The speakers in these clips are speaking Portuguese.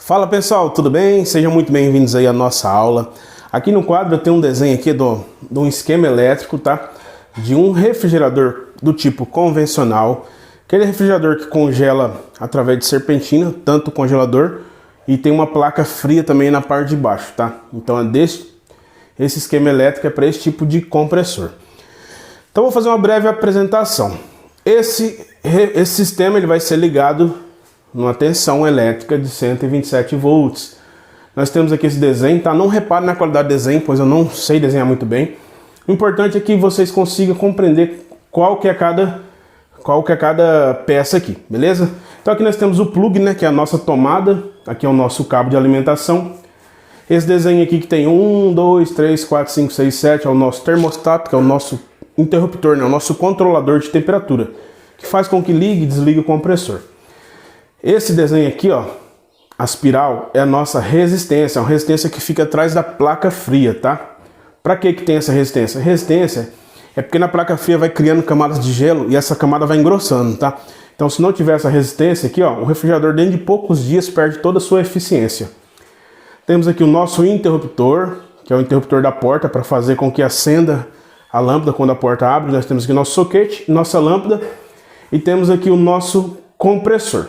Fala pessoal, tudo bem? Sejam muito bem-vindos aí à nossa aula. Aqui no quadro eu tenho um desenho aqui de um esquema elétrico, tá? De um refrigerador do tipo convencional. Aquele refrigerador que congela através de serpentina, tanto o congelador, e tem uma placa fria também na parte de baixo, tá? Então esse esquema elétrico é para esse tipo de compressor. Então vou fazer uma breve apresentação. Esse sistema ele vai ser ligado numa tensão elétrica de 127 volts. Nós temos aqui esse desenho, tá? Não repare na qualidade do desenho, pois eu não sei desenhar muito bem. O importante é que vocês consigam compreender qual que é cada peça aqui, beleza? Então aqui nós temos o plug, né, que é a nossa tomada. Aqui é o nosso cabo de alimentação. Esse desenho aqui que tem 1, 2, 3, 4, 5, 6, 7 é o nosso termostato, que é o nosso interruptor, né, o nosso controlador de temperatura, que faz com que ligue e desligue o compressor. Esse desenho aqui, ó, a espiral, é a nossa resistência, é uma resistência que fica atrás da placa fria, tá? Para que tem essa resistência? Resistência é porque na placa fria vai criando camadas de gelo e essa camada vai engrossando, tá? Então se não tiver essa resistência aqui, ó, o refrigerador dentro de poucos dias perde toda a sua eficiência. Temos aqui o nosso interruptor, que é o interruptor da porta, para fazer com que acenda a lâmpada quando a porta abre. Nós temos aqui o nosso soquete, nossa lâmpada, e temos aqui o nosso compressor.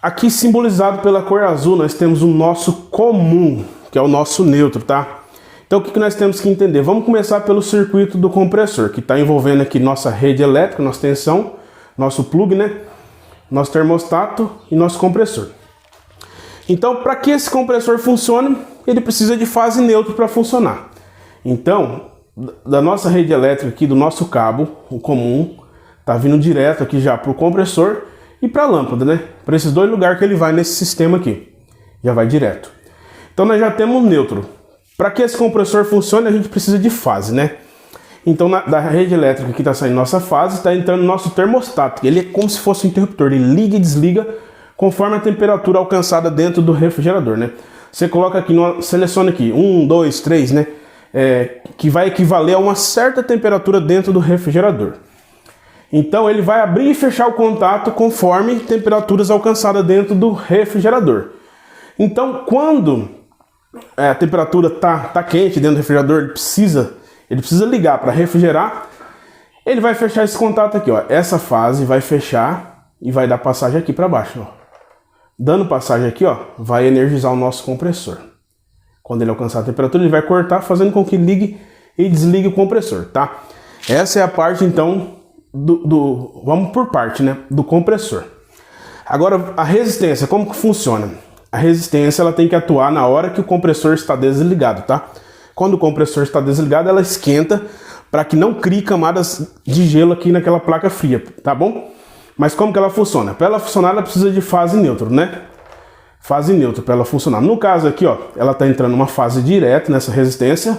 Aqui simbolizado pela cor azul nós temos o nosso comum, que é o nosso neutro, tá? Então o que nós temos que entender? Vamos começar pelo circuito do compressor, que está envolvendo aqui nossa rede elétrica, nossa tensão, nosso plug, né? Nosso termostato e nosso compressor. Então para que esse compressor funcione, ele precisa de fase neutra para funcionar. Então, da nossa rede elétrica aqui, do nosso cabo, o comum, tá vindo direto aqui já para o compressor e para a lâmpada, né? Para esses dois lugares que ele vai nesse sistema aqui. Já vai direto. Então nós já temos neutro. Para que esse compressor funcione, a gente precisa de fase, né? Então da rede elétrica que está saindo nossa fase, está entrando nosso termostato. Ele é como se fosse um interruptor. Ele liga e desliga conforme a temperatura alcançada dentro do refrigerador, né? Você coloca aqui, seleciona aqui, 1, 2, 3, né? Que vai equivaler a uma certa temperatura dentro do refrigerador. Então ele vai abrir e fechar o contato conforme temperaturas alcançadas dentro do refrigerador. Então quando a temperatura tá quente dentro do refrigerador, ele precisa ligar para refrigerar, ele vai fechar esse contato aqui, ó. Essa fase vai fechar e vai dar passagem aqui para baixo, ó. Dando passagem aqui, ó, vai energizar o nosso compressor. Quando ele alcançar a temperatura, ele vai cortar, fazendo com que ligue e desligue o compressor, tá? Essa é a parte, então, vamos por parte, né? Do compressor. Agora, a resistência, como que funciona? A resistência, ela tem que atuar na hora que o compressor está desligado, tá? Quando o compressor está desligado, ela esquenta para que não crie camadas de gelo aqui naquela placa fria, tá bom? Mas como que ela funciona? Para ela funcionar, ela precisa de fase neutra, né? Fase neutra para ela funcionar. No caso aqui, ó, ela está entrando uma fase direta nessa resistência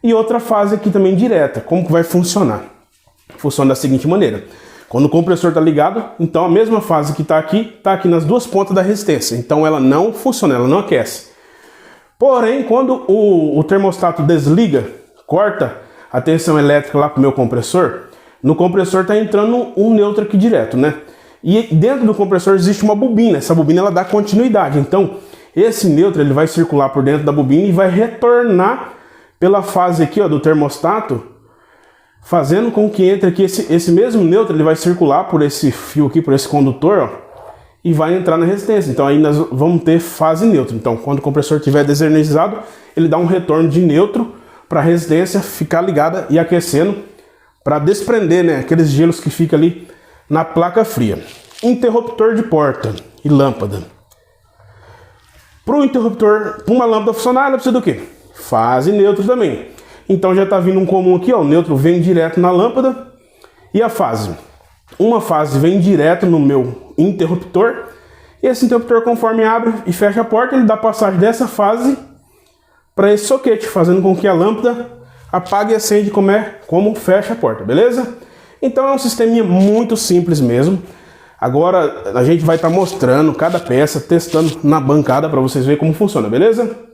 e outra fase aqui também direta. Como que vai funcionar? Funciona da seguinte maneira. Quando o compressor está ligado, então a mesma fase que está aqui nas duas pontas da resistência. Então ela não funciona, ela não aquece. Porém, quando o termostato desliga, corta a tensão elétrica lá para o meu compressor, no compressor está entrando um neutro aqui direto, né? E dentro do compressor existe uma bobina. Essa bobina ela dá continuidade. Então esse neutro ele vai circular por dentro da bobina e vai retornar pela fase aqui, ó, do termostato, fazendo com que entre aqui esse mesmo neutro, ele vai circular por esse fio aqui, por esse condutor, ó, e vai entrar na resistência. Então aí nós vamos ter fase neutra. Então quando o compressor estiver desenergizado, ele dá um retorno de neutro para a resistência ficar ligada e aquecendo para desprender, né, aqueles gelos que ficam ali na placa fria. Interruptor de porta e lâmpada. Para o interruptor, para uma lâmpada funcionar, ela precisa do quê? Fase neutra também. Então já está vindo um comum aqui, ó, o neutro vem direto na lâmpada e a fase. Uma fase vem direto no meu interruptor e esse interruptor, conforme abre e fecha a porta, ele dá passagem dessa para esse soquete, fazendo com que a lâmpada apague e acende como fecha a porta, beleza? Então é um sisteminha muito simples mesmo. Agora a gente vai estar mostrando cada peça, testando na bancada para vocês verem como funciona, beleza?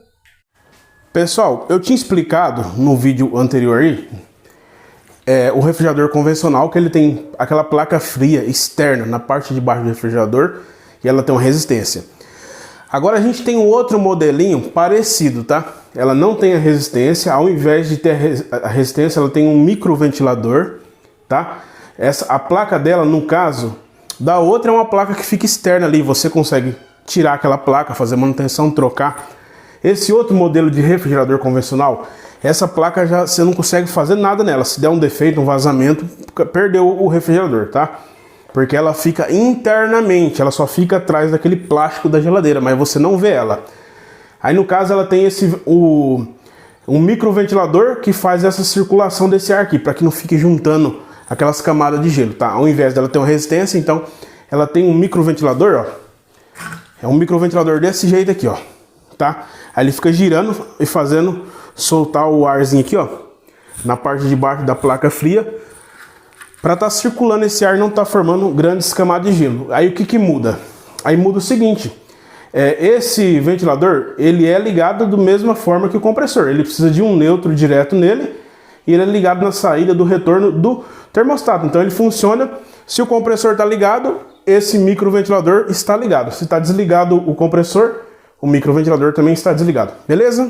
Pessoal, eu tinha explicado no vídeo anterior aí o refrigerador convencional, que ele tem aquela placa fria externa na parte de baixo do refrigerador e ela tem uma resistência. Agora a gente tem um outro modelinho parecido, tá? Ela não tem a resistência, ao invés de ter a resistência, ela tem um microventilador, tá? A placa dela, no caso, da outra é uma placa que fica externa ali, você consegue tirar aquela placa, fazer manutenção, trocar. Esse outro modelo de refrigerador convencional, essa placa já você não consegue fazer nada nela. Se der um defeito, um vazamento, perdeu o refrigerador, tá? Porque ela fica internamente, ela só fica atrás daquele plástico da geladeira, mas você não vê ela. Aí no caso ela tem um microventilador que faz essa circulação desse ar aqui, para que não fique juntando aquelas camadas de gelo, tá? Ao invés dela ter uma resistência, então ela tem um microventilador, ó. É um microventilador desse jeito aqui, ó, tá? Aí ele fica girando e fazendo soltar o arzinho aqui, ó, na parte de baixo da placa fria, para estar circulando esse ar e não estar formando grandes camadas de gelo. Aí o que muda? Aí muda o seguinte, esse ventilador, ele é ligado da mesma forma que o compressor. Ele precisa de um neutro direto nele e ele é ligado na saída do retorno do termostato. Então ele funciona, se o compressor está ligado, esse microventilador está ligado. Se está desligado o compressor, o microventilador também está desligado. Beleza?